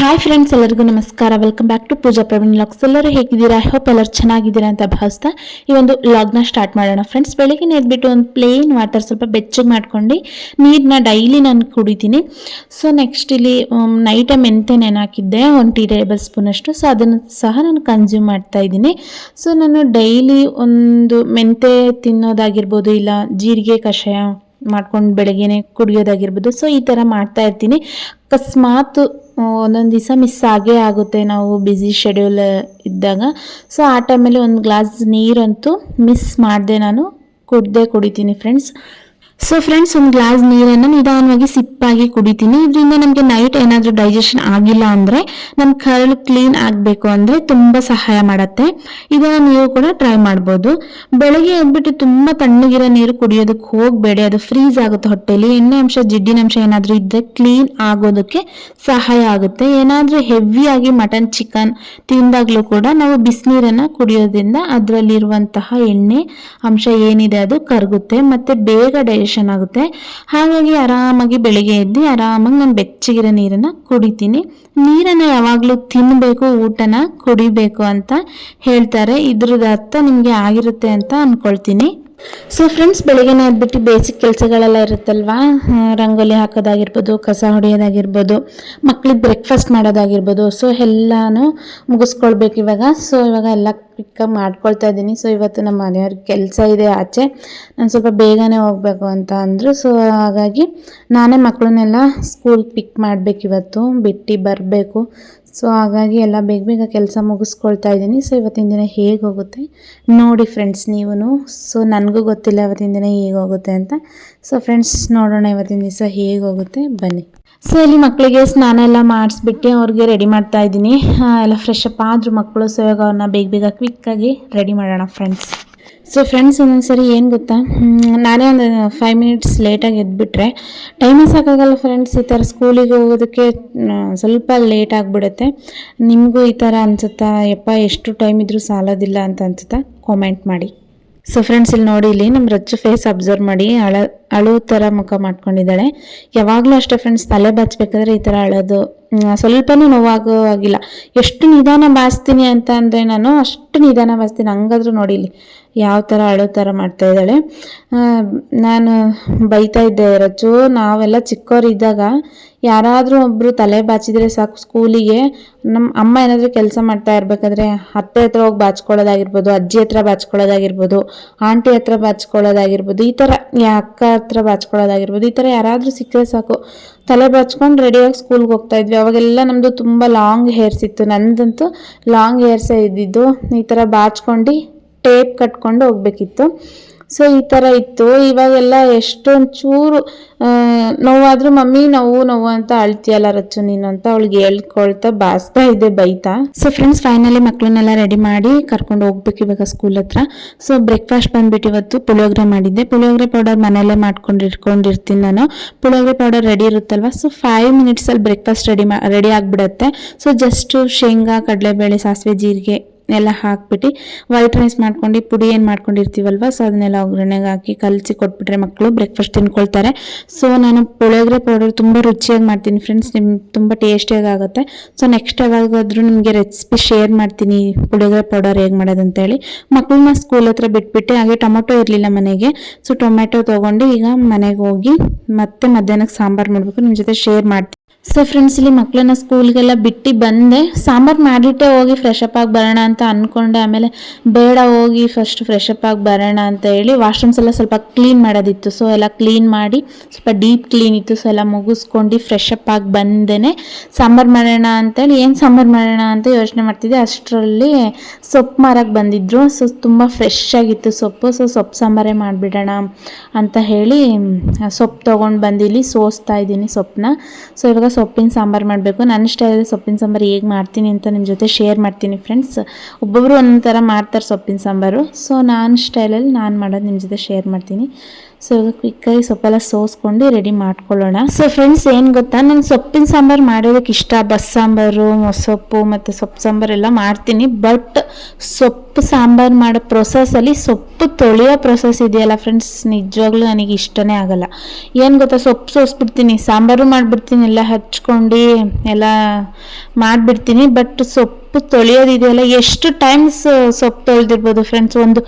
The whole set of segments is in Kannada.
ಹಾಯ್ ಫ್ರೆಂಡ್ಸ್, ಎಲ್ಲರಿಗೂ ನಮಸ್ಕಾರ. Welcome back to Pooja Praveen vlogs. ಎಲ್ಲರೂ ಹೇಗಿದ್ದೀರಾ? ಐ ಹೋಪ್ ಎಲ್ಲರೂ ಚೆನ್ನಾಗಿದ್ದೀರಾ ಅಂತ ಭಾವಿಸ್ತಾ ಈ ಒಂದು ವ್ಲಾಗ್ನ ಸ್ಟಾರ್ಟ್ ಮಾಡೋಣ. ಫ್ರೆಂಡ್ಸ್, ಬೆಳಿಗ್ಗೆ ಎದ್ಬಿಟ್ಟು ಒಂದು ಪ್ಲೇನ್ ವಾಟರ್ ಸ್ವಲ್ಪ ಬೆಚ್ಚಗೆ ಮಾಡ್ಕೊಂಡು ನೀರನ್ನ ಡೈಲಿ ನಾನು ಕುಡಿತೀನಿ. ಸೊ ನೆಕ್ಸ್ಟ್ ಇಲ್ಲಿ ನೈಟ್ ಮೆಂತೆ ನೆನಾಕಿದ್ದೆ 1 ಟೇಬಲ್ ಸ್ಪೂನ್ ಅಷ್ಟು. ಸೊ ಅದನ್ನು ಸಹ ನಾನು ಕನ್ಸ್ಯೂಮ್ ಮಾಡ್ತಾ ಇದ್ದೀನಿ. ಸೊ ನಾನು ಡೈಲಿ ಒಂದು ಮೆಂತೆ ತಿನ್ನೋದಾಗಿರ್ಬೋದು, ಇಲ್ಲ ಜೀರಿಗೆ ಕಷಾಯ ಮಾಡ್ಕೊಂಡು ಬೆಳಗ್ಗೆನೆ ಕುಡಿಯೋದಾಗಿರ್ಬೋದು. ಸೊ ಈ ಥರ ಮಾಡ್ತಾ ಇರ್ತೀನಿ. ಅಕಸ್ಮಾತ್ ಒಂದೊಂದು ದಿವಸ ಮಿಸ್ ಆಗೇ ಆಗುತ್ತೆ ನಾವು ಬ್ಯುಸಿ ಶೆಡ್ಯೂಲ್ ಇದ್ದಾಗ. ಸೊ ಆ ಟೈಮಲ್ಲಿ ಒಂದು ಗ್ಲಾಸ್ ನೀರಂತೂ ಮಿಸ್ ಮಾಡಿದೆ, ನಾನು ಕುಡಿತೀನಿ ಫ್ರೆಂಡ್ಸ್. ಸೊ ಫ್ರೆಂಡ್ಸ್, ಒಂದು ಗ್ಲಾಸ್ ನೀರನ್ನು ನಿಧಾನವಾಗಿ ಸಿಪ್ಪಾಗಿ ಕುಡಿತೀನಿ. ಇದರಿಂದ ನಮಗೆ ನೈಟ್ ಏನಾದರೂ ಡೈಜೆಷನ್ ಆಗಿಲ್ಲ ಅಂದರೆ ನಮ್ಮ ಕರಳು ಕ್ಲೀನ್ ಆಗಬೇಕು ಅಂದರೆ ತುಂಬ ಸಹಾಯ ಮಾಡುತ್ತೆ. ಇದನ್ನು ನೀವು ಕೂಡ ಟ್ರೈ ಮಾಡ್ಬೋದು. ಬೆಳಗ್ಗೆ ಎದ್ಬಿಟ್ಟು ತುಂಬ ತಣ್ಣಗಿರೋ ನೀರು ಕುಡಿಯೋದಕ್ಕೆ ಹೋಗಬೇಡಿ, ಅದು ಫ್ರೀಸ್ ಆಗುತ್ತೆ ಹೊಟ್ಟೆಲಿ. ಎಣ್ಣೆ ಅಂಶ, ಜಿಡ್ಡಿನ ಅಂಶ ಏನಾದರೂ ಇದ್ದರೆ ಕ್ಲೀನ್ ಆಗೋದಕ್ಕೆ ಸಹಾಯ ಆಗುತ್ತೆ. ಏನಾದರೂ ಹೆವಿಯಾಗಿ ಮಟನ್ ಚಿಕನ್ ತಿಂದಾಗಲೂ ಕೂಡ ನಾವು ಬಿಸಿನೀರನ್ನು ಕುಡಿಯೋದ್ರಿಂದ ಅದರಲ್ಲಿರುವಂತಹ ಎಣ್ಣೆ ಅಂಶ ಏನಿದೆ ಅದು ಕರಗುತ್ತೆ ಮತ್ತು ಬೇಗ ಡೈಜೆಷನ್ ಆಗುತ್ತೆ. ಹಾಗಾಗಿ ಆರಾಮಾಗಿ ಬೆಳಿಗ್ಗೆ ಎದ್ದು ಆರಾಮಾಗಿ ನಾನು ಬೆಚ್ಚಗಿರೋ ನೀರನ್ನು ಕುಡಿತೀನಿ. ನೀರನ್ನು ಯಾವಾಗಲೂ ತಿನ್ನಬೇಕು, ಊಟನ ಕುಡಿಬೇಕು ಅಂತ ಹೇಳ್ತಾರೆ. ಇದ್ರದ್ದು ಅರ್ಥ ನಿಮಗೆ ಆಗಿರುತ್ತೆ ಅಂತ ಅಂದ್ಕೊಳ್ತೀನಿ. ಸೊ ಫ್ರೆಂಡ್ಸ್, ಬೆಳಿಗ್ಗೆನೇ ಎದ್ಬಿಟ್ಟು ಬೇಸಿಕ್ ಕೆಲಸಗಳೆಲ್ಲ ಇರುತ್ತಲ್ವಾ, ರಂಗೋಲಿ ಹಾಕೋದಾಗಿರ್ಬೋದು, ಕಸ ಹೊಡೆಯೋದಾಗಿರ್ಬೋದು, ಮಕ್ಳಿಗೆ ಬ್ರೇಕ್ಫಾಸ್ಟ್ ಮಾಡೋದಾಗಿರ್ಬೋದು. ಸೊ ಎಲ್ಲನೂ ಮುಗಿಸ್ಕೊಳ್ಬೇಕು ಇವಾಗ. ಸೊ ಇವಾಗ ಎಲ್ಲ ಕ್ವಿಕ್ಕಾಗಿ ಮಾಡ್ಕೊಳ್ತಾ ಇದ್ದೀನಿ. ಸೊ ಇವತ್ತು ನಮ್ಮ ಮನೆಯವ್ರಿಗೆ ಕೆಲಸ ಇದೆ ಆಚೆ, ನಾನು ಸ್ವಲ್ಪ ಬೇಗನೆ ಹೋಗಬೇಕು ಅಂತ ಅಂದರು. ಸೊ ಹಾಗಾಗಿ ನಾನೇ ಮಕ್ಕಳನ್ನೆಲ್ಲ ಸ್ಕೂಲ್ ಪಿಕ್ ಮಾಡಬೇಕು, ಇವತ್ತು ಬಿಟ್ಟು ಬರಬೇಕು. ಸೊ ಹಾಗಾಗಿ ಎಲ್ಲ ಬೇಗ ಬೇಗ ಕೆಲಸ ಮುಗಿಸ್ಕೊಳ್ತಾ ಇದ್ದೀನಿ. ಸೊ ಇವತ್ತಿನ ದಿನ ಹೇಗೆ ಹೋಗುತ್ತೆ ನೋಡಿ ಫ್ರೆಂಡ್ಸ್ ನೀವು. ಸೊ ನನಗೂ ಗೊತ್ತಿಲ್ಲ ಇವತ್ತಿನ ದಿನ ಹೇಗೆ ಹೋಗುತ್ತೆ ಅಂತ. ಸೊ ಫ್ರೆಂಡ್ಸ್, ನೋಡೋಣ ಇವತ್ತಿನ ದಿವಸ ಹೇಗೆ ಹೋಗುತ್ತೆ, ಬನ್ನಿ. ಸೊ ಇಲ್ಲಿ ಮಕ್ಕಳಿಗೆ ಸ್ನಾನ ಎಲ್ಲ ಮಾಡಿಸ್ಬಿಟ್ಟು ಅವ್ರಿಗೆ ರೆಡಿ ಮಾಡ್ತಾ ಇದ್ದೀನಿ. ಎಲ್ಲ ಫ್ರೆಶ್ ಅಪ್ ಆದರೂ ಮಕ್ಕಳು. ಸೊ ಇವಾಗ ಅವ್ರನ್ನ ಬೇಗ ಬೇಗ ಕ್ವಿಕ್ಕಾಗಿ ರೆಡಿ ಮಾಡೋಣ ಫ್ರೆಂಡ್ಸ್. ಸೊ ಫ್ರೆಂಡ್ಸ್, ಒಂದೊಂದು ಸರಿ ಏನು ಗೊತ್ತಾ, ನಾನೇ ಒಂದು 5 ಮಿನಿಟ್ಸ್ ಲೇಟಾಗಿ ಎದ್ಬಿಟ್ರೆ ಟೈಮೇ ಸಾಕಾಗಲ್ಲ ಫ್ರೆಂಡ್ಸ್. ಈ ಥರ ಸ್ಕೂಲಿಗೆ ಹೋಗೋದಕ್ಕೆ ಸ್ವಲ್ಪ ಲೇಟ್ ಆಗಿಬಿಡುತ್ತೆ. ನಿಮಗೂ ಈ ಥರ ಅನ್ಸುತ್ತಾ? ಯಪ್ಪ, ಎಷ್ಟು ಟೈಮ್ ಇದ್ರೂ ಸಾಲೋದಿಲ್ಲ ಅಂತ ಅನ್ಸುತ್ತಾ? ಕಾಮೆಂಟ್ ಮಾಡಿ. ಸೊ ಫ್ರೆಂಡ್ಸ್, ಇಲ್ಲಿ ನೋಡಿ, ಇಲ್ಲಿ ನಮ್ಮ ರಚ್ಚು ಫೇಸ್ ಅಬ್ಸರ್ವ್ ಮಾಡಿ. ಅಳು ಥರ ಮುಖ ಮಾಡ್ಕೊಂಡಿದ್ದಾಳೆ. ಯಾವಾಗಲೂ ಅಷ್ಟೇ ಫ್ರೆಂಡ್ಸ್, ತಲೆ ಬಾಚಬೇಕಾದ್ರೆ ಈ ಥರ ಅಳೋದು ಸ್ವಲ್ಪನೂ ನೋವಾಗೋ ಆಗಿಲ್ಲ. ಎಷ್ಟು ನಿಧಾನ ಬಾಚ್ತೀನಿ ಅಂತ ಅಂದರೆ ನಾನು ಅಷ್ಟು ನಿಧಾನ ಬಾಚ್ತೀನಿ. ಹಂಗಾದ್ರೂ ನೋಡಿ ಇಲ್ಲಿ ಯಾವ ಥರ ಅಳೋ ಥರ ಮಾಡ್ತಾ ಇದ್ದಾಳೆ. ನಾನು ಬೈತಾ ಇದ್ದೆ, ರಚ್ಚು, ನಾವೆಲ್ಲ ಚಿಕ್ಕವರಿದ್ದಾಗ ಯಾರಾದರೂ ಒಬ್ಬರು ತಲೆ ಬಾಚಿದ್ರೆ ಸಾಕು, ಸ್ಕೂಲಿಗೆ ನಮ್ಮ ಅಮ್ಮ ಏನಾದರೂ ಕೆಲಸ ಮಾಡ್ತಾ ಇರಬೇಕಾದ್ರೆ ಅತ್ತೆ ಹತ್ರ ಹೋಗಿ ಬಾಚ್ಕೊಳ್ಳೋದಾಗಿರ್ಬೋದು, ಅಜ್ಜಿ ಹತ್ರ ಬಾಚ್ಕೊಳ್ಳೋದಾಗಿರ್ಬೋದು, ಆಂಟಿ ಹತ್ರ ಬಾಚ್ಕೊಳ್ಳೋದಾಗಿರ್ಬೋದು, ಈ ಥರ ಅಕ್ಕ ಹತ್ರ ಬಾಚ್ಕೊಳ್ಳೋದಾಗಿರ್ಬೋದು, ಈ ಥರ ಯಾರಾದರೂ ಸಿಕ್ಕರೆ ಸಾಕು ತಲೆ ಬಾಚ್ಕೊಂಡು ರೆಡಿಯಾಗಿ ಸ್ಕೂಲ್ಗೆ ಹೋಗ್ತಾ ಇದ್ವಿ. ಅವಾಗೆಲ್ಲ ನಮ್ಮದು ತುಂಬ ಲಾಂಗ್ ಹೇರ್ಸ್ ಇತ್ತು. ನನ್ನದಂತೂ ಲಾಂಗ್ ಹೇರ್ಸೇ ಇದ್ದಿದ್ದು. ಈ ಥರ ಬಾಚ್ಕೊಂಡು ಟೇಪ್ ಕಟ್ಕೊಂಡು ಹೋಗ್ಬೇಕಿತ್ತು. ಸೊ ಈ ಥರ ಇತ್ತು. ಇವಾಗೆಲ್ಲ ಎಷ್ಟೊಂದು ಚೂರು ನೋವಾದರೂ ಮಮ್ಮಿ ನೋವು ಅಂತ ಅಳ್ತೀಯಲ್ಲ ರಚ್ಚು ನೀನು ಅಂತ ಅವಳಿಗೆ ಹೇಳ್ಕೊಳ್ತಾ ಬಾಸ್ತಾ ಇದ್ದೆ ಬೈತಾ. ಸೊ ಫ್ರೆಂಡ್ಸ್, ಫೈನಲಿ ಮಕ್ಕಳನ್ನೆಲ್ಲ ರೆಡಿ ಮಾಡಿ ಕರ್ಕೊಂಡು ಹೋಗ್ಬೇಕು ಇವಾಗ ಸ್ಕೂಲ್ ಹತ್ರ. ಸೊ ಬ್ರೇಕ್ಫಾಸ್ಟ್ ಬಂದ್ಬಿಟ್ಟು ಇವತ್ತು ಪುಳಿಯೋಗರೆ ಮಾಡಿದ್ದೆ. ಪುಳಿಯೋಗರೆ ಪೌಡರ್ ಮನೆಯಲ್ಲೇ ಇಟ್ಕೊಂಡಿರ್ತೀನಿ ನಾನು. ಪುಳಿಯೋಗರೆ ಪೌಡರ್ ರೆಡಿ ಇರುತ್ತಲ್ವ, ಸೊ 5 ಮಿನಿಟ್ಸಲ್ಲಿ ಬ್ರೇಕ್ಫಾಸ್ಟ್ ರೆಡಿ ಆಗಿಬಿಡುತ್ತೆ. ಸೊ ಜಸ್ಟ್ ಶೇಂಗಾ, ಕಡಲೆಬೇಳೆ, ಸಾಸಿವೆ, ಜೀರಿಗೆ ಎಲ್ಲ ಹಾಕ್ಬಿಟ್ಟು ವೈಟ್ ರೈಸ್ ಮಾಡ್ಕೊಂಡು ಪುಡಿ ಏನು ಮಾಡ್ಕೊಂಡಿರ್ತೀವಲ್ವ, ಸೊ ಅದನ್ನೆಲ್ಲ ಒಗ್ಗರಣೆಗೆ ಹಾಕಿ ಕಲಸಿ ಕೊಟ್ಬಿಟ್ರೆ ಮಕ್ಕಳು ಬ್ರೇಕ್ಫಾಸ್ಟ್ ತಿನ್ಕೊಳ್ತಾರೆ. ಸೊ ನಾನು ಪುಳಿಯೋಗರೆ ಪೌಡರ್ ತುಂಬ ರುಚಿಯಾಗಿ ಮಾಡ್ತೀನಿ ಫ್ರೆಂಡ್ಸ್, ನಿಮ್ಗೆ ತುಂಬ ಟೇಸ್ಟಿಯಾಗಿ ಆಗುತ್ತೆ. ಸೊ ನೆಕ್ಸ್ಟ್ ಯಾವಾಗಾದರೂ ನಿಮಗೆ ರೆಸಿಪಿ ಶೇರ್ ಮಾಡ್ತೀನಿ, ಪುಳಿಯೋಗರೆ ಪೌಡರ್ ಹೇಗೆ ಮಾಡೋದಂತೇಳಿ. ಮಕ್ಕಳನ್ನ ಸ್ಕೂಲ್ ಹತ್ರ ಬಿಟ್ಬಿಟ್ಟು, ಹಾಗೆ ಟೊಮೊಟೊ ಇರಲಿಲ್ಲ ಮನೆಗೆ. ಸೊ ಟೊಮೆಟೊ ತೊಗೊಂಡು ಈಗ ಮನೆಗೆ ಹೋಗಿ ಮತ್ತೆ ಮಧ್ಯಾಹ್ನಕ್ಕೆ ಸಾಂಬಾರು ಮಾಡಬೇಕು, ನಿಮ್ಮ ಜೊತೆ ಶೇರ್ ಮಾಡ್ತೀನಿ. ಸೊ ಫ್ರೆಂಡ್ಸ್, ಇಲ್ಲಿ ಮಕ್ಕಳನ್ನ ಸ್ಕೂಲ್ಗೆಲ್ಲ ಬಿಟ್ಟು ಬಂದೆ. ಸಾಂಬಾರು ಮಾಡಿಟ್ಟೆ ಹೋಗಿ ಫ್ರೆಶ್ ಅಪ್ ಆಗಿ ಬರೋಣ ಅಂತ ಅಂದ್ಕೊಂಡೆ. ಆಮೇಲೆ ಬೇಡ, ಹೋಗಿ ಫಸ್ಟ್ ಫ್ರೆಶ್ ಅಪ್ ಆಗಿ ಬರೋಣ ಅಂತ ಹೇಳಿ ವಾಶ್ರೂಮ್ಸ್ ಎಲ್ಲ ಸ್ವಲ್ಪ ಕ್ಲೀನ್ ಮಾಡೋದಿತ್ತು. ಸೊ ಎಲ್ಲ ಕ್ಲೀನ್ ಮಾಡಿ ಸ್ವಲ್ಪ ಡೀಪ್ ಕ್ಲೀನ್ ಇತ್ತು. ಸೊ ಎಲ್ಲ ಮುಗಿಸ್ಕೊಂಡು ಫ್ರೆಶ್ ಅಪ್ ಆಗಿ ಬಂದೇನೆ ಸಾಂಬಾರು ಮಾಡೋಣ ಅಂತೇಳಿ ಏನು ಸಾಂಬಾರು ಮಾಡೋಣ ಅಂತ ಯೋಚನೆ ಮಾಡ್ತಿದ್ದೆ. ಅಷ್ಟರಲ್ಲಿ ಸೊಪ್ಪು ಮಾರಕ್ಕೆ ಬಂದಿದ್ರು. ಸೊ ತುಂಬ ಫ್ರೆಶ್ ಆಗಿತ್ತು ಸೊಪ್ಪು. ಸೊ ಸೊಪ್ಪು ಸಾಂಬಾರೇ ಮಾಡಿಬಿಡೋಣ ಅಂತ ಹೇಳಿ ಸೊಪ್ಪು ತೊಗೊಂಡು ಬಂದು ಇಲ್ಲಿ ಸೋಸ್ತಾ ಇದ್ದೀನಿ ಸೊಪ್ಪನ್ನ. ಸೊ ಇವಾಗ ಸೊಪ್ಪಿನ ಸಾಂಬಾರು ಮಾಡಬೇಕು. ನನ್ನ ಸ್ಟೈಲಲ್ಲಿ ಸೊಪ್ಪಿನ ಸಾಂಬಾರು ಹೇಗೆ ಮಾಡ್ತೀನಿ ಅಂತ ನಿಮ್ಮ ಜೊತೆ ಶೇರ್ ಮಾಡ್ತೀನಿ ಫ್ರೆಂಡ್ಸ್. ಒಬ್ಬೊಬ್ಬರು ಒಂದೊಂದು ಥರ ಮಾಡ್ತಾರೆ ಸೊಪ್ಪಿನ ಸಾಂಬಾರು. ಸೊ ನಾನು ಸ್ಟೈಲಲ್ಲಿ ನಾನು ಮಾಡೋದು ನಿಮ್ಮ ಜೊತೆ ಶೇರ್ ಮಾಡ್ತೀನಿ. ಸೊ ಕ್ವಿಕ್ಕಾಗಿ ಸೊಪ್ಪೆಲ್ಲ ಸೋಸ್ಕೊಂಡು ರೆಡಿ ಮಾಡ್ಕೊಳ್ಳೋಣ. ಸೊ ಫ್ರೆಂಡ್ಸ್ ಏನು ಗೊತ್ತಾ, ನಾನು ಸೊಪ್ಪಿನ ಸಾಂಬಾರು ಮಾಡೋದಕ್ಕೆ ಇಷ್ಟ. ಬಸ್ ಸಾಂಬಾರು, ಮೊಸೊಪ್ಪು ಮತ್ತು ಸೊಪ್ಪು ಸಾಂಬಾರು ಎಲ್ಲ ಮಾಡ್ತೀನಿ. ಬಟ್ ಸೊಪ್ಪು ಸಾಂಬಾರು ಮಾಡೋ ಪ್ರೊಸೆಸಲ್ಲಿ ಸೊಪ್ಪು ತೊಳೆಯೋ ಪ್ರೊಸೆಸ್ ಇದೆಯಲ್ಲ ಫ್ರೆಂಡ್ಸ್, ನಿಜವಾಗ್ಲೂ ನನಗೆ ಇಷ್ಟನೇ ಆಗಲ್ಲ. ಏನು ಗೊತ್ತಾ, ಸೊಪ್ಪು ಸೋಸ್ಬಿಡ್ತೀನಿ, ಸಾಂಬಾರು ಮಾಡಿಬಿಡ್ತೀನಿ, ಎಲ್ಲ ಹಚ್ಕೊಂಡು ಎಲ್ಲ ಮಾಡಿಬಿಡ್ತೀನಿ. ಬಟ್ ಸೊಪ್ಪು ತೊಳೆಯೋದಿದೆಯಲ್ಲ, ಎಷ್ಟು ಟೈಮ್ಸ್ ಸೊಪ್ಪು ತೊಳೆದಿರ್ಬೋದು ಫ್ರೆಂಡ್ಸ್, ಒಂದು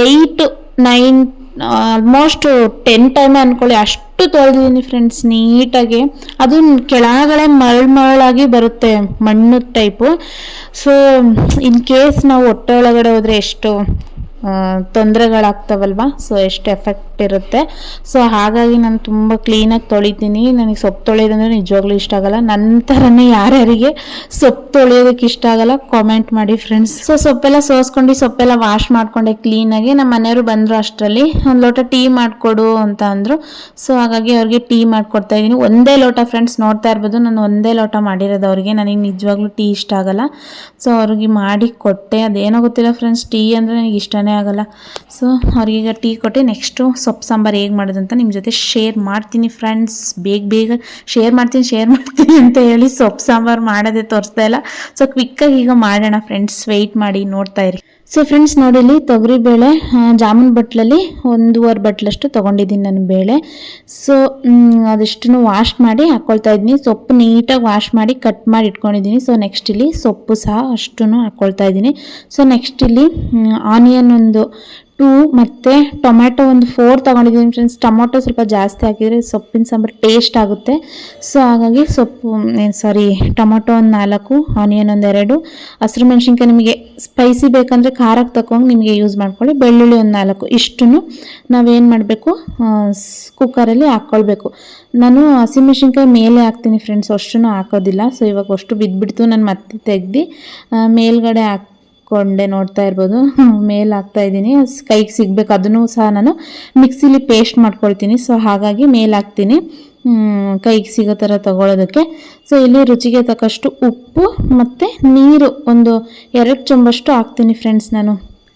8-9 ಆಲ್ಮೋಸ್ಟ್ 10 ಟೈಮ್ ಅಂದ್ಕೊಳ್ಳಿ, ಅಷ್ಟು ತೊಳೆದಿದ್ದೀನಿ ಫ್ರೆಂಡ್ಸ್ ನೀಟಾಗಿ. ಅದು ಕೆಳಗಡೆ ಮರಳಾಗಿ ಬರುತ್ತೆ, ಮಣ್ಣು ಟೈಪು. ಸೊ ಇನ್ ಕೇಸ್ ನಾವು ಹೊಟ್ಟೆ ಒಳಗಡೆ ಹೋದರೆ ಎಷ್ಟು ತೊಂದರೆಗಳಾಗ್ತಾವಲ್ವ, ಸೊ ಎಷ್ಟು ಎಫೆಕ್ಟ್ ಇರುತ್ತೆ. ಸೊ ಹಾಗಾಗಿ ನಾನು ತುಂಬ ಕ್ಲೀನಾಗಿ ತೊಳಿತೀನಿ. ನನಗೆ ಸೊಪ್ಪು ತೊಳೆಯೋದಂದ್ರೆ ನಿಜವಾಗ್ಲೂ ಇಷ್ಟ ಆಗಲ್ಲ. ನನ್ನ ಥರನೇ ಯಾರ್ಯಾರಿಗೆ ಸೊಪ್ಪು ತೊಳೆಯೋದಕ್ಕೆ ಇಷ್ಟ ಆಗಲ್ಲ ಕಾಮೆಂಟ್ ಮಾಡಿ ಫ್ರೆಂಡ್ಸ್. ಸೊ ಸೊಪ್ಪೆಲ್ಲ ಸೋಸ್ಕೊಂಡು ಸೊಪ್ಪೆಲ್ಲ ವಾಶ್ ಮಾಡ್ಕೊಂಡೆ ಕ್ಲೀನಾಗಿ. ನಮ್ಮ ಮನೆಯವರು ಬಂದರು, ಅಷ್ಟರಲ್ಲಿ ಒಂದು ಲೋಟ ಟೀ ಮಾಡಿಕೊಡು ಅಂತ ಅಂದರು. ಸೊ ಹಾಗಾಗಿ ಅವ್ರಿಗೆ ಟೀ ಮಾಡಿಕೊಡ್ತಾ ಇದ್ದೀನಿ. ಒಂದೇ ಲೋಟ ಫ್ರೆಂಡ್ಸ್, ನೋಡ್ತಾ ಇರ್ಬೋದು ನಾನು ಒಂದೇ ಲೋಟ ಮಾಡಿರೋದು ಅವ್ರಿಗೆ. ನನಗೆ ನಿಜವಾಗ್ಲೂ ಟೀ ಇಷ್ಟ ಆಗಲ್ಲ. ಸೊ ಅವ್ರಿಗೆ ಮಾಡಿ ಕೊಟ್ಟೆ. ಅದೇನೋ ಗೊತ್ತಿಲ್ಲ ಫ್ರೆಂಡ್ಸ್, ಟೀ ಅಂದರೆ ನನಗೆ ಇಷ್ಟನೇ ಆಗಲ್ಲ. ಸೊ ಅವ್ರಿಗೀಗ ಟೀ ಕೊಟ್ಟು ನೆಕ್ಸ್ಟು ಸೊಪ್ಪು ಸಾಂಬಾರು ಹೇಗೆ ಮಾಡೋದು ಅಂತ ನಿಮ್ಮ ಜೊತೆ ಶೇರ್ ಮಾಡ್ತೀನಿ ಫ್ರೆಂಡ್ಸ್. ಬೇಗ ಶೇರ್ ಮಾಡ್ತೀನಿ ಅಂತ ಹೇಳಿ ಸೊಪ್ಪು ಸಾಂಬಾರು ಮಾಡೋದೇ ತೋರಿಸ್ತಾ ಇಲ್ಲ. ಸೊ ಕ್ವಿಕ್ಕಾಗಿ ಈಗ ಮಾಡೋಣ ಫ್ರೆಂಡ್ಸ್, ವೆಯ್ಟ್ ಮಾಡಿ ನೋಡ್ತಾ ಇರಿ. ಸೊ ಫ್ರೆಂಡ್ಸ್ ನೋಡಿ, ಇಲ್ಲಿ ತೊಗರಿಬೇಳೆ ಜಾಮೂನ್ ಬಟ್ಲಲ್ಲಿ 1.5 ಬಟ್ಲಷ್ಟು ತೊಗೊಂಡಿದ್ದೀನಿ ನಾನು ಬೇಳೆ. ಸೊ ಅದೆಷ್ಟನ್ನು ವಾಶ್ ಮಾಡಿ ಹಾಕ್ಕೊಳ್ತಾ ಇದ್ದೀನಿ. ಸೊಪ್ಪು ನೀಟಾಗಿ ವಾಶ್ ಮಾಡಿ ಕಟ್ ಮಾಡಿ ಇಟ್ಕೊಂಡಿದ್ದೀನಿ. ಸೊ ನೆಕ್ಸ್ಟ್ ಇಲ್ಲಿ ಸೊಪ್ಪು ಸಹ ಅಷ್ಟೂ ಹಾಕ್ಕೊಳ್ತಾ ಇದ್ದೀನಿ. ಸೊ ನೆಕ್ಸ್ಟ್ ಇಲ್ಲಿ ಆನಿಯನ್ ಒಂದು 2 ಮತ್ತು ಟೊಮ್ಯಾಟೊ ಒಂದು 4 ತೊಗೊಂಡಿದ್ದೀನಿ ಫ್ರೆಂಡ್ಸ್. ಟೊಮೊಟೊ ಸ್ವಲ್ಪ ಜಾಸ್ತಿ ಹಾಕಿದರೆ ಸೊಪ್ಪಿನ ಸಾಂಬಾರು ಟೇಸ್ಟ್ ಆಗುತ್ತೆ. ಸೊ ಹಾಗಾಗಿ ಟೊಮೊಟೊ ಒಂದು 4, ಆನಿಯನ್ ಒಂದು 2, ಹಸಿರು ಮೆಣಸಿನ್ಕಾಯಿ ನಿಮಗೆ ಸ್ಪೈಸಿ ಬೇಕಂದರೆ ಖಾರಕ್ಕೆ ತಗೊಂಡು ನಿಮಗೆ ಯೂಸ್ ಮಾಡ್ಕೊಳ್ಳಿ. ಬೆಳ್ಳುಳ್ಳಿ ಒಂದು 4. ಇಷ್ಟನ್ನು ನಾವೇನು ಮಾಡಬೇಕು, ಕುಕ್ಕರಲ್ಲಿ ಹಾಕ್ಕೊಳ್ಬೇಕು. ನಾನು ಹಸಿಮೆಣಸಿನ್ಕಾಯಿ ಮೇಲೆ ಹಾಕ್ತೀನಿ ಫ್ರೆಂಡ್ಸ್, ಅಷ್ಟನ್ನು ಹಾಕೋದಿಲ್ಲ. ಸೊ ಇವಾಗ ಅಷ್ಟು ಬಿದ್ದುಬಿಡ್ತು, ನಾನು ಮತ್ತೆ ತೆಗ್ದು ಮೇಲ್ಗಡೆ ಕೊಂಡೆ ನೋಡ್ತಾ ಇರ್ಬೋದು, ಮೇಲೆ ಹಾಕ್ತಾ ಇದ್ದೀನಿ. ಕೈಗೆ ಸಿಗ್ಬೇಕು, ಅದನ್ನು ಸಹ ನಾನು ಮಿಕ್ಸಿಲಿ ಪೇಸ್ಟ್ ಮಾಡ್ಕೊಳ್ತೀನಿ. ಸೊ ಹಾಗಾಗಿ ಮೇಲೆ ಹಾಕ್ತೀನಿ, ಕೈಗೆ ಸಿಗೋ ಥರ ತಗೊಳ್ಳೋದಕ್ಕೆ. ಸೊ ಇಲ್ಲಿ ರುಚಿಗೆ ತಕ್ಕಷ್ಟು ಉಪ್ಪು ಮತ್ತು ನೀರು ಒಂದು 2 ಚಮಚಷ್ಟು ಹಾಕ್ತೀನಿ ಫ್ರೆಂಡ್ಸ್ ನಾನು.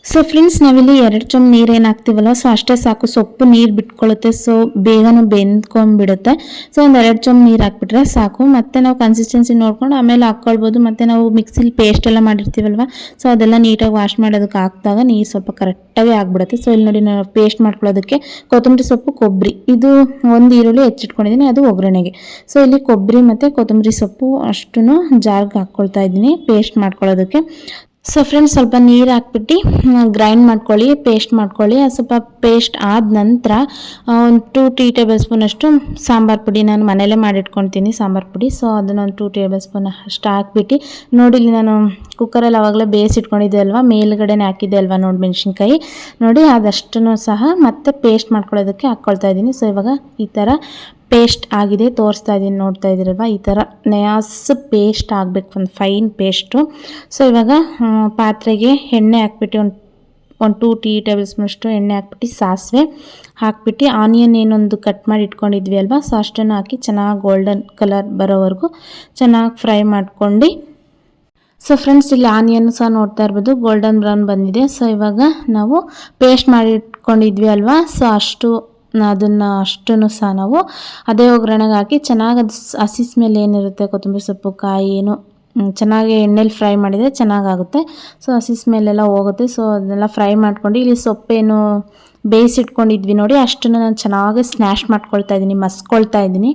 ಸೊ ಫ್ರೆಂಡ್ಸ್ ನಾವಿಲ್ಲಿ 2 ಚಮಚ ನೀರೇನು ಹಾಕ್ತೀವಲ್ಲ, ಸೊ ಅಷ್ಟೇ ಸಾಕು. ಸೊಪ್ಪು ನೀರು ಬಿಟ್ಕೊಳ್ಳುತ್ತೆ, ಸೊ ಬೇಗನೂ ಬೆಂದ್ಕೊಂಡ್ಬಿಡುತ್ತೆ. ಸೊ ಒಂದು 2 ಚಮಚ ನೀರು ಹಾಕ್ಬಿಟ್ರೆ ಸಾಕು. ಮತ್ತು ನಾವು ಕನ್ಸಿಸ್ಟೆನ್ಸಿ ನೋಡ್ಕೊಂಡು ಆಮೇಲೆ ಹಾಕ್ಕೊಳ್ಬೋದು. ಮತ್ತು ನಾವು ಮಿಕ್ಸಿಲಿ ಪೇಸ್ಟ್ ಎಲ್ಲ ಮಾಡಿರ್ತೀವಲ್ವ, ಸೊ ಅದೆಲ್ಲ ನೀಟಾಗಿ ವಾಶ್ ಮಾಡೋದಕ್ಕೆ ಹಾಕಿದಾಗ ನೀರು ಸ್ವಲ್ಪ ಕರೆಕ್ಟಾಗಿ ಆಗಿಬಿಡುತ್ತೆ. ಸೊ ಇಲ್ಲಿ ನೋಡಿ, ನಾವು ಪೇಸ್ಟ್ ಮಾಡ್ಕೊಳ್ಳೋದಕ್ಕೆ ಕೊತ್ತಂಬರಿ ಸೊಪ್ಪು, ಕೊಬ್ಬರಿ, ಇದು 1 ಈರುಳ್ಳಿ ಹೆಚ್ಚಿಟ್ಕೊಂಡಿದ್ದೀನಿ, ಅದು ಒಗ್ಗರಣೆಗೆ. ಸೊ ಇಲ್ಲಿ ಕೊಬ್ಬರಿ ಮತ್ತು ಕೊತ್ತಂಬರಿ ಸೊಪ್ಪು ಅಷ್ಟೂ ಜಾರ್ಗೆ ಹಾಕ್ಕೊಳ್ತಾ ಇದ್ದೀನಿ ಪೇಸ್ಟ್ ಮಾಡ್ಕೊಳ್ಳೋದಕ್ಕೆ. ಸೊ ಫ್ರೆಂಡ್ಸ್ ಸ್ವಲ್ಪ ನೀರು ಹಾಕ್ಬಿಟ್ಟು ಗ್ರೈಂಡ್ ಮಾಡ್ಕೊಳ್ಳಿ, ಪೇಸ್ಟ್ ಮಾಡ್ಕೊಳ್ಳಿ. ಸ್ವಲ್ಪ ಪೇಸ್ಟ್ ಆದ ನಂತರ ಒಂದು 2 ಟೀ ಟೇಬಲ್ ಸ್ಪೂನ್ ಅಷ್ಟು ಸಾಂಬಾರು ಪುಡಿ, ನಾನು ಮನೇಲೇ ಮಾಡಿಟ್ಕೊಳ್ತೀನಿ ಸಾಂಬಾರು ಪುಡಿ. ಸೊ ಅದನ್ನು ಒಂದು 2 ಟೇಬಲ್ ಸ್ಪೂನ್ ಅಷ್ಟು ಹಾಕ್ಬಿಟ್ಟು, ನೋಡಿ ಇಲ್ಲಿ ನಾನು ಕುಕ್ಕರಲ್ಲಿ ಆವಾಗಲೇ ಬೇಯಿಸಿಟ್ಕೊಂಡಿದ್ದೆ ಅಲ್ವಾ, ಮೇಲ್ಗಡೆನೇ ಹಾಕಿದ್ದೆ ಅಲ್ವಾ ನೋಡಿ ಮೆಣಸಿನ್ಕಾಯಿ, ನೋಡಿ ಅದಷ್ಟನ್ನು ಸಹ ಮತ್ತೆ ಪೇಸ್ಟ್ ಮಾಡ್ಕೊಳ್ಳೋದಕ್ಕೆ ಹಾಕ್ಕೊಳ್ತಾ ಇದ್ದೀನಿ. ಸೊ ಇವಾಗ ಈ ಥರ ಪೇಸ್ಟ್ ಆಗಿದೆ, ತೋರಿಸ್ತಾ ಇದ್ದೀನಿ, ನೋಡ್ತಾ ಇದ್ದೀರಲ್ವ, ಈ ಥರ ನಯಾಸ್ ಪೇಸ್ಟ್ ಆಗಬೇಕು, ಒಂದು ಫೈನ್ ಪೇಸ್ಟು. ಸೊ ಇವಾಗ ಪಾತ್ರೆಗೆ ಎಣ್ಣೆ ಹಾಕ್ಬಿಟ್ಟು ಒಂದು 2 ಟೀ ಟೇಬಲ್ ಸ್ಪೂನ್ ಅಷ್ಟು ಎಣ್ಣೆ ಹಾಕ್ಬಿಟ್ಟು ಸಾಸಿವೆ ಹಾಕ್ಬಿಟ್ಟು ಆನಿಯನ್ ಏನೊಂದು ಕಟ್ ಮಾಡಿ ಇಟ್ಕೊಂಡಿದ್ವಿ ಅಲ್ವಾ, ಸೊ ಅಷ್ಟನ್ನು ಹಾಕಿ ಚೆನ್ನಾಗಿ ಗೋಲ್ಡನ್ ಕಲರ್ ಬರೋವರೆಗೂ ಚೆನ್ನಾಗಿ ಫ್ರೈ ಮಾಡ್ಕೊಂಡು. ಸೊ ಫ್ರೆಂಡ್ಸ್ ಇಲ್ಲಿ ಆನಿಯನ್ ಸಹ ನೋಡ್ತಾ ಇರ್ಬೋದು ಗೋಲ್ಡನ್ ಬ್ರೌನ್ ಬಂದಿದೆ. ಸೊ ಇವಾಗ ನಾವು ಪೇಸ್ಟ್ ಮಾಡಿ ಇಟ್ಕೊಂಡಿದ್ವಿ ಅಲ್ವಾ, ಸೊ ಅದನ್ನು ಅಷ್ಟನ್ನು ಸಹ ನಾವು ಅದೇ ಒಗ್ಗರಣೆಗೆ ಹಾಕಿ ಚೆನ್ನಾಗಿ ಅದು ಹಸಿ ಸ್ಮೆಲ್ ಏನಿರುತ್ತೆ, ಕೊತ್ತಂಬರಿ ಸೊಪ್ಪು, ಕಾಯಿ ಏನು ಚೆನ್ನಾಗಿ ಎಣ್ಣೆಲಿ ಫ್ರೈ ಮಾಡಿದರೆ ಚೆನ್ನಾಗಾಗುತ್ತೆ. ಸೊ ಹಸಿ ಸ್ಮೆಲ್ಲೆಲ್ಲ ಹೋಗುತ್ತೆ. ಸೊ ಅದನ್ನೆಲ್ಲ ಫ್ರೈ ಮಾಡ್ಕೊಂಡು ಇಲ್ಲಿ ಸೊಪ್ಪೇನು ಬೇಯಿಸಿಟ್ಕೊಂಡಿದ್ವಿ ನೋಡಿ, ಅಷ್ಟನ್ನು ನಾನು ಚೆನ್ನಾಗಿ ಸ್ನ್ಯಾಶ್ ಮಾಡ್ಕೊಳ್ತಾ ಇದ್ದೀನಿ, ಮಸ್ಕೊಳ್ತಾ ಇದ್ದೀನಿ.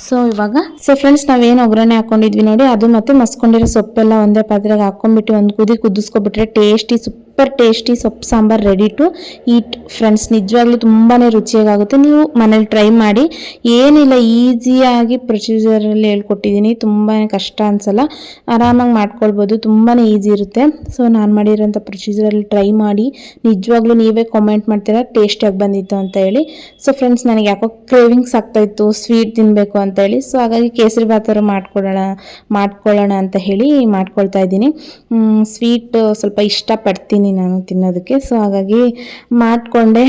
ಸೊ ಇವಾಗ ಫ್ರೆಂಡ್ಸ್ ನಾವೇನು ಒಗ್ಗರಣೆ ಹಾಕ್ಕೊಂಡಿದ್ವಿ ನೋಡಿ, ಅದು ಮತ್ತು ಮಸ್ಕೊಂಡಿರೋ ಸೊಪ್ಪೆಲ್ಲ ಒಂದೇ ಪಾತ್ರೆಗೆ ಹಾಕ್ಕೊಂಡ್ಬಿಟ್ಟು ಒಂದು ಕುದಿಸ್ಕೊಬಿಟ್ರೆ ಸೂಪರ್ ಟೇಸ್ಟಿ ಸೊಪ್ಪು sambar ready to eat friends. ನಿಜವಾಗ್ಲೂ ತುಂಬಾ ರುಚಿಯಾಗುತ್ತೆ. ನೀವು ಮನೇಲಿ ಟ್ರೈ ಮಾಡಿ. ಏನಿಲ್ಲ, ಈಸಿಯಾಗಿ ಪ್ರೊಸೀಜರಲ್ಲಿ ಹೇಳ್ಕೊಟ್ಟಿದ್ದೀನಿ, ತುಂಬಾ ಕಷ್ಟ ಅನ್ಸಲ್ಲ, ಆರಾಮಾಗಿ ಮಾಡ್ಕೊಳ್ಬೋದು, ತುಂಬಾ ಈಸಿ ಇರುತ್ತೆ. ಸೊ ನಾನು ಮಾಡಿರೋಂಥ ಪ್ರೊಸೀಜರಲ್ಲಿ ಟ್ರೈ ಮಾಡಿ, ನಿಜವಾಗ್ಲೂ ನೀವೇ ಕಾಮೆಂಟ್ ಮಾಡ್ತೀರಾ ಟೇಸ್ಟಿಯಾಗಿ ಬಂದಿತ್ತು ಅಂತ ಹೇಳಿ. ಸೊ ಫ್ರೆಂಡ್ಸ್ ನನಗೆ ಯಾಕೋ ಕ್ರೇವಿಂಗ್ಸ್ ಆಗ್ತಾಯಿತ್ತು ಸ್ವೀಟ್ ತಿನ್ನಬೇಕು ಅಂತ ಹೇಳಿ. ಸೊ ಹಾಗಾಗಿ ಕೇಸರಿ ಬಾತರು ಮಾಡ್ಕೊಳ್ಳೋಣ ಅಂತ ಹೇಳಿ ಮಾಡ್ಕೊಳ್ತಾ ಇದ್ದೀನಿ. ಸ್ವೀಟ್ ಸ್ವಲ್ಪ ಇಷ್ಟಪಡ್ತೀನಿ ಇದ್ದೀನಿ ನಾನು ತಿನ್ನೋದಕ್ಕೆ. ಸೊ ಹಾಗಾಗಿ ಮಾಡಿಕೊಂಡೆ.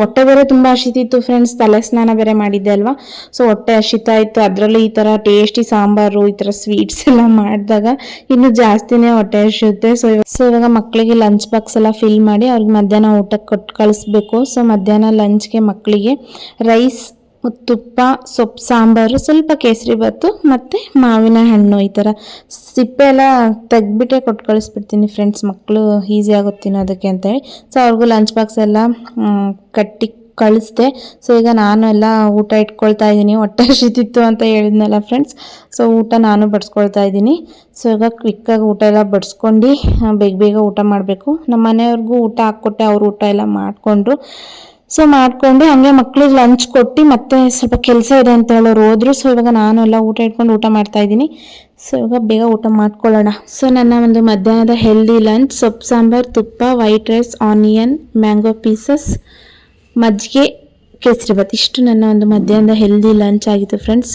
ಹೊಟ್ಟೆ ಬೇರೆ ತುಂಬ ಹಸಿತಿತ್ತು ಫ್ರೆಂಡ್ಸ್, ತಲೆ ಸ್ನಾನ ಬೇರೆ ಮಾಡಿದ್ದೆ ಅಲ್ವಾ. ಸೊ ಹೊಟ್ಟೆ ಹಸಿತಾ ಇತ್ತು, ಅದರಲ್ಲಿ ಈ ಥರ ಟೇಸ್ಟಿ ಸಾಂಬಾರು ಈ ಥರ ಸ್ವೀಟ್ಸ್ ಎಲ್ಲ ಮಾಡಿದಾಗ ಇನ್ನೂ ಜಾಸ್ತಿನೇ ಹೊಟ್ಟೆ ಹಸಿಯುತ್ತೆ. ಸೊ ಇವಾಗ ಮಕ್ಕಳಿಗೆ ಲಂಚ್ ಬಾಕ್ಸ್ ಎಲ್ಲ ಫಿಲ್ ಮಾಡಿ ಅವ್ರಿಗೆ ಮಧ್ಯಾಹ್ನ ಊಟಕ್ಕೆ ಕೊಟ್ಟು ಕಳಿಸ್ಬೇಕು. ಸೊ ಮಧ್ಯಾಹ್ನ ಲಂಚ್ಗೆ ಮಕ್ಕಳಿಗೆ ರೈಸ್, ತುಪ್ಪ, ಸೊಪ್ಪು ಸಾಂಬಾರು, ಸ್ವಲ್ಪ ಕೇಸರಿ ಬಾತು ಮತ್ತು ಮಾವಿನ ಹಣ್ಣು, ಈ ಥರ ಸಿಪ್ಪೆ ಎಲ್ಲ ತೆಗ್ದುಬಿಟ್ಟೆ ಕೊಟ್ಟು ಕಳಿಸ್ಬಿಡ್ತೀನಿ ಫ್ರೆಂಡ್ಸ್. ಮಕ್ಕಳು ಈಸಿ ಆಗುತ್ತೆ ತಿನ್ನೋದಕ್ಕೆ ಅಂತೇಳಿ. ಸೊ ಅವ್ರಿಗೂ ಲಂಚ್ ಬಾಕ್ಸ್ ಎಲ್ಲ ಕಟ್ಟಿ ಕಳಿಸ್ದೆ. ಸೊ ಈಗ ನಾನು ಎಲ್ಲ ಊಟ ಇಟ್ಕೊಳ್ತಾ ಇದ್ದೀನಿ. ಹೊಟ್ಟೆ ಹಸಿತಿತ್ತು ಅಂತ ಹೇಳಿದ್ನಲ್ಲ ಫ್ರೆಂಡ್ಸ್. ಸೊ ಊಟ ನಾನು ಬಡಿಸ್ಕೊಳ್ತಾ ಇದ್ದೀನಿ. ಸೊ ಈಗ ಕ್ವಿಕ್ಕಾಗಿ ಊಟ ಎಲ್ಲ ಬಡಿಸ್ಕೊಂಡು ಬೇಗ ಊಟ ಮಾಡಬೇಕು. ನಮ್ಮ ಮನೆಯವ್ರಿಗೂ ಊಟ ಹಾಕ್ಕೊಟ್ಟೆ, ಅವ್ರು ಊಟ ಎಲ್ಲ ಮಾಡಿಕೊಂಡ್ರು. ಸೊ ಮಾಡಿಕೊಂಡು ಹಂಗೆ ಮಕ್ಳಿಗೆ ಲಂಚ್ ಕೊಟ್ಟು ಮತ್ತೆ ಸ್ವಲ್ಪ ಕೆಲಸ ಇದೆ ಅಂತ ಹೇಳೋರು ಹೋದ್ರು. ಸೊ ಇವಾಗ ನಾನು ಎಲ್ಲ ಊಟ ಇಟ್ಕೊಂಡು ಊಟ ಮಾಡ್ತಾ ಇದ್ದೀನಿ. ಸೊ ಇವಾಗ ಬೇಗ ಊಟ ಮಾಡ್ಕೊಳ್ಳೋಣ. ಸೊ ನನ್ನ ಒಂದು ಮಧ್ಯಾಹ್ನದ ಹೆಲ್ದಿ ಲಂಚ್ ಸೊಪ್ಪು ಸಾಂಬಾರು, ತುಪ್ಪ, white rice, onion, mango pieces, ಮಜ್ಜಿಗೆ, ಕೇಸರಿ ಬಾತ್, ಇಷ್ಟು ನನ್ನ ಒಂದು ಮಧ್ಯಾಹ್ನದ ಹೆಲ್ದಿ ಲಂಚ್ ಆಗಿತ್ತು ಫ್ರೆಂಡ್ಸ್.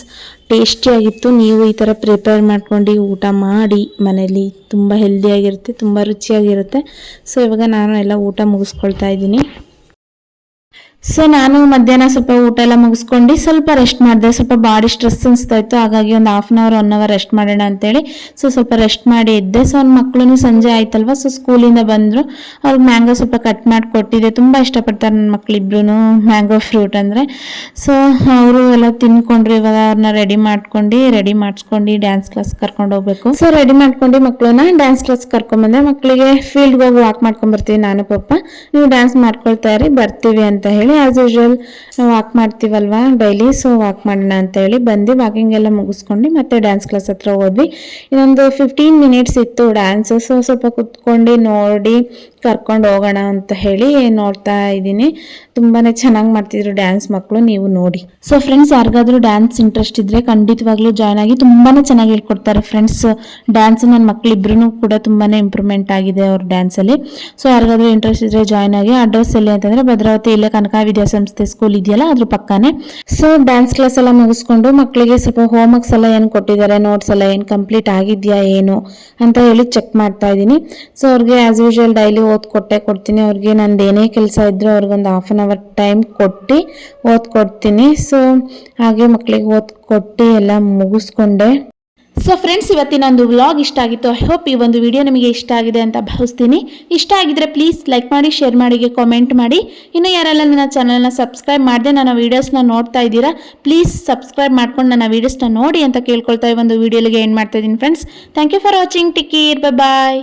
ಟೇಸ್ಟಿಯಾಗಿತ್ತು. ನೀವು ಈ ಥರ ಪ್ರಿಪೇರ್ ಮಾಡ್ಕೊಂಡು ಊಟ ಮಾಡಿ ಮನೇಲಿ, ತುಂಬ ಹೆಲ್ದಿಯಾಗಿರುತ್ತೆ, ತುಂಬ ರುಚಿಯಾಗಿರುತ್ತೆ. ಸೊ ಇವಾಗ ನಾನು ಎಲ್ಲ ಊಟ ಮುಗಿಸ್ಕೊಳ್ತಾ ಇದ್ದೀನಿ. ಸೊ ನಾನು ಮಧ್ಯಾಹ್ನ ಸ್ವಲ್ಪ ಊಟ ಎಲ್ಲ ಮುಗಿಸ್ಕೊಂಡು ಸ್ವಲ್ಪ ರೆಸ್ಟ್ ಮಾಡಿದೆ. ಸ್ವಲ್ಪ ಬಾಡಿ ಸ್ಟ್ರೆಸ್ ಅನಿಸ್ತಾ ಇತ್ತು, ಹಾಗಾಗಿ ಒಂದು 1/2 hour 1 hour ರೆಸ್ಟ್ ಮಾಡೋಣ ಅಂತೇಳಿ ಸೊ ಸ್ವಲ್ಪ ರೆಸ್ಟ್ ಮಾಡಿ ಇದ್ದೆ. ಸೊ ಅವ್ನ ಮಕ್ಕಳು ಸಂಜೆ ಆಯ್ತಲ್ವ, ಸೊ ಸ್ಕೂಲಿಂದ ಬಂದರು. ಅವ್ರಿಗೆ ಮ್ಯಾಂಗೋ ಸ್ವಲ್ಪ ಕಟ್ ಮಾಡಿ ಕೊಟ್ಟಿದ್ದೆ. ತುಂಬ ಇಷ್ಟಪಡ್ತಾರೆ ನನ್ನ ಮಕ್ಕಳಿಬ್ರು ಮ್ಯಾಂಗೋ ಫ್ರೂಟ್ ಅಂದರೆ. ಸೊ ಅವರು ಎಲ್ಲ ತಿನ್ಕೊಂಡ್ರು. ಇವಾಗ ಅವ್ರನ್ನ ರೆಡಿ ಮಾಡಿಸ್ಕೊಂಡು ಡ್ಯಾನ್ಸ್ ಕ್ಲಾಸ್ ಕರ್ಕೊಂಡು ಹೋಗ್ಬೇಕು. ಸೊ ರೆಡಿ ಮಾಡ್ಕೊಂಡು ಮಕ್ಕಳನ್ನ ಡ್ಯಾನ್ಸ್ ಕ್ಲಾಸ್ ಕರ್ಕೊಂಡ್ಬಂದೆ. ಮಕ್ಕಳಿಗೆ ಫೀಲ್ಡ್ಗೆ ಹೋಗಿ ವಾಕ್ ಮಾಡ್ಕೊಂಡ್ಬರ್ತೀವಿ ನಾನು ಪಪ್ಪ, ನೀವು ಡ್ಯಾನ್ಸ್ ಮಾಡ್ಕೊಳ್ತಾ ಇರಿ, ಬರ್ತೀವಿ ಅಂತ ಹೇಳಿ ಆಸ್ ಯೂಶುವಲ್ ವಾಕ್ ಮಾಡ್ತೀವಲ್ವಾ ಡೈಲಿ. ಸೊ ವಾಕ್ ಮಾಡೋಣ ಅಂತ ಹೇಳಿ ಬಂದು ವಾಕಿಂಗ್ ಎಲ್ಲ ಮುಗಿಸ್ಕೊಂಡು ಮತ್ತೆ ಡ್ಯಾನ್ಸ್ ಕ್ಲಾಸ್ ಹತ್ರ ಹೋದ್ವಿ. ಇನ್ನೊಂದು 15 minutes ಇತ್ತು ಡ್ಯಾನ್ಸ್. ಸೊ ಸ್ವಲ್ಪ ಕುತ್ಕೊಂಡು ನೋಡಿ ಕರ್ಕೊಂಡು ಹೋಗೋಣ ಅಂತ ಹೇಳಿ ನೋಡ್ತಾ ಇದ್ದೀನಿ. ತುಂಬಾ ಚೆನ್ನಾಗಿ ಮಾಡ್ತಿದ್ರು ಡ್ಯಾನ್ಸ್ ಮಕ್ಕಳು, ನೀವು ನೋಡಿ. ಸೊ ಫ್ರೆಂಡ್ಸ್, ಯಾರಿಗಾದ್ರೂ ಡ್ಯಾನ್ಸ್ ಇಂಟ್ರೆಸ್ಟ್ ಇದ್ರೆ ಖಂಡಿತವಾಗ್ಲೂ ಜಾಯ್ನ್ ಆಗಿ, ತುಂಬಾ ಚೆನ್ನಾಗಿ ಹೇಳ್ಕೊಡ್ತಾರೆ ಫ್ರೆಂಡ್ಸ್ ಡ್ಯಾನ್ಸ್. ನನ್ನ ಮಕ್ಕಳಿಬ್ರು ಕೂಡ ತುಂಬಾ ಇಂಪ್ರೂವ್ಮೆಂಟ್ ಆಗಿದೆ ಅವ್ರ ಡ್ಯಾನ್ಸಲ್ಲಿ. ಸೊ ಯಾರಿಗಾದ್ರೂ ಇಂಟ್ರೆಸ್ಟ್ ಇದ್ರೆ ಜಾಯ್ನ್ ಆಗಿ. ಅಡ್ರೆಸ್ ಎಲ್ಲಿ ಅಂತಂದ್ರೆ ಭದ್ರಾವತಿ, ಇಲ್ಲೇ ಕನಕ ವಿದ್ಯಾಸಂಸ್ಥೆ ಸ್ಕೂಲ್ ಇದೆಯಲ್ಲ ಅದ್ರ ಪಕ್ಕನೇ. ಸೊ ಡ್ಯಾನ್ಸ್ ಕ್ಲಾಸ್ ಎಲ್ಲ ಮುಗಿಸ್ಕೊಂಡು ಮಕ್ಕಳಿಗೆ ಸ್ವಲ್ಪ ಹೋಮ್ ವರ್ಕ್ಸ್ ಎಲ್ಲ ಏನು ಕೊಟ್ಟಿದ್ದಾರೆ, ನೋಟ್ಸ್ ಎಲ್ಲ ಏನು ಕಂಪ್ಲೀಟ್ ಆಗಿದೆಯಾ ಏನು ಅಂತ ಹೇಳಿ ಚೆಕ್ ಮಾಡ್ತಾ ಇದ್ದೀನಿ. ಸೊ ಅವ್ರಿಗೆ ಆಸ್ ಯೂಶುವಲ್ ಡೈಲಿ ಕೊಡ್ತೀನಿ. ಅವ್ರಿಗೆ ನಂದು ಏನೇ ಕೆಲಸ ಇದ್ರೂ ಅವ್ರಿಗೊಂದು 1/2 hour ಟೈಮ್ ಕೊಟ್ಟು ಓದ್ಕೊಡ್ತೀನಿ. ಸೊ ಹಾಗೆ ಮಕ್ಕಳಿಗೆ ಓದ್ಕೊಟ್ಟು ಎಲ್ಲ ಮುಗಿಸ್ಕೊಂಡೆ. ಸೊ ಫ್ರೆಂಡ್ಸ್, ಇವತ್ತಿನೊಂದು ವ್ಲಾಗ್ ಇಷ್ಟ ಆಗಿತ್ತು. ಐ ಹೋಪ್ ಈ ಒಂದು ವಿಡಿಯೋ ನಿಮಗೆ ಇಷ್ಟ ಆಗಿದೆ ಅಂತ ಭಾವಿಸ್ತೀನಿ. ಇಷ್ಟ ಆಗಿದ್ರೆ ಪ್ಲೀಸ್ ಲೈಕ್ ಮಾಡಿ, ಶೇರ್ ಮಾಡಿ, ಕಾಮೆಂಟ್ ಮಾಡಿ. ಇನ್ನು ಯಾರೆಲ್ಲ ನನ್ನ ಚಾನಲ್ನ ಸಬ್ಸ್ಕ್ರೈಬ್ ಮಾಡದೆ ನನ್ನ ವೀಡಿಯೋಸ್ನ ನೋಡ್ತಾ ಇದ್ದೀರಾ, ಪ್ಲೀಸ್ ಸಬ್ಸ್ಕ್ರೈಬ್ ಮಾಡ್ಕೊಂಡು ನನ್ನ ವೀಡಿಯೋಸ್ನ ನೋಡಿ ಅಂತ ಕೇಳ್ಕೊಳ್ತಾ ಈ ಒಂದು ವಿಡಿಯೋಗೆ ಎಂಡ್ ಮಾಡ್ತಾ ಇದ್ದೀನಿ friends. Thank you for watching. Take care, bye bye.